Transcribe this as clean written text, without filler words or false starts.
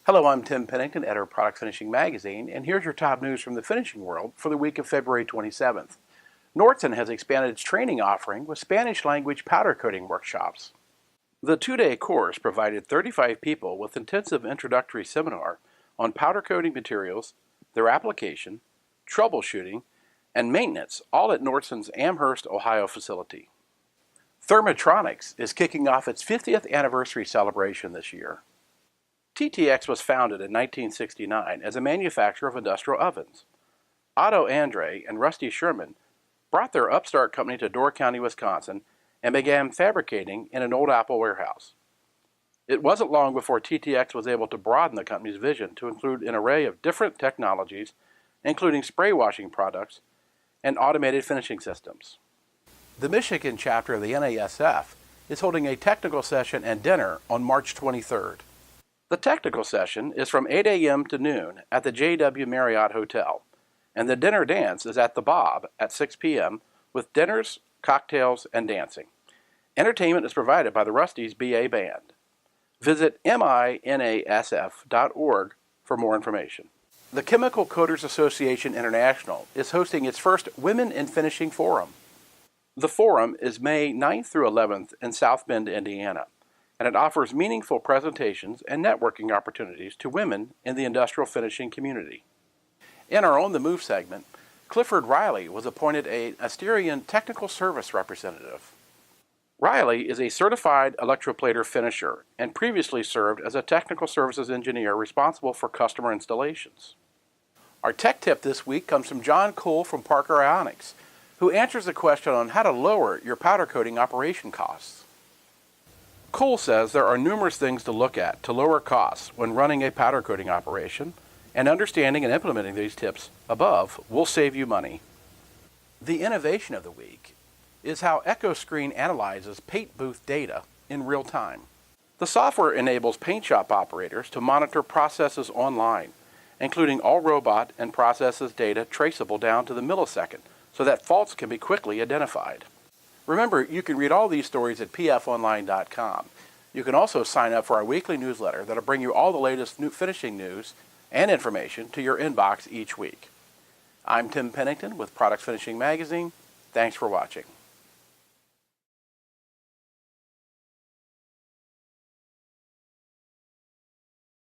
Hello, I'm Tim Pennington, editor of Product Finishing Magazine, and here's your top news from the finishing world for the week of February 27th. Nordson has expanded its training offering with Spanish language powder coating workshops. The two-day course provided 35 people with intensive introductory seminar on powder coating materials, their application, troubleshooting, and maintenance, all at Nordson's Amherst, Ohio facility. Therma-Tron-X is kicking off its 50th anniversary celebration this year. TTX was founded in 1969 as a manufacturer of industrial ovens. Otto Andre and Rusty Sherman brought their upstart company to Door County, Wisconsin, and began fabricating in an old Apple warehouse. It wasn't long before TTX was able to broaden the company's vision to include an array of different technologies, including spray washing products and automated finishing systems. The Michigan chapter of the NASF is holding a technical session and dinner on March 23rd. The technical session is from 8 a.m. to noon at the JW Marriott Hotel, and the dinner dance is at the Bob at 6 p.m. with dinners, cocktails, and dancing. Entertainment is provided by the Rusty's BA Band. Visit minasf.org for more information. The Chemical Coaters Association International is hosting its first Women in Finishing Forum. The forum is May 9th through 11th in South Bend, Indiana, and it offers meaningful presentations and networking opportunities to women in the industrial finishing community. In our On the Move segment, Clifford Riley was appointed an Asterion Technical Service Representative. Riley is a certified electroplater finisher and previously served as a technical services engineer responsible for customer installations. Our tech tip this week comes from John Cole from Parker Ionics, who answers the question on how to lower your powder coating operation costs. Cole says there are numerous things to look at to lower costs when running a powder coating operation, and understanding and implementing these tips above will save you money. The innovation of the week is how Ecoscreen analyzes paint booth data in real time. The software enables paint shop operators to monitor processes online, including all robot and processes data traceable down to the millisecond, so that faults can be quickly identified. Remember, you can read all these stories at pfonline.com. You can also sign up for our weekly newsletter that'll bring you all the latest new finishing news and information to your inbox each week. I'm Tim Pennington with Product Finishing Magazine. Thanks for watching.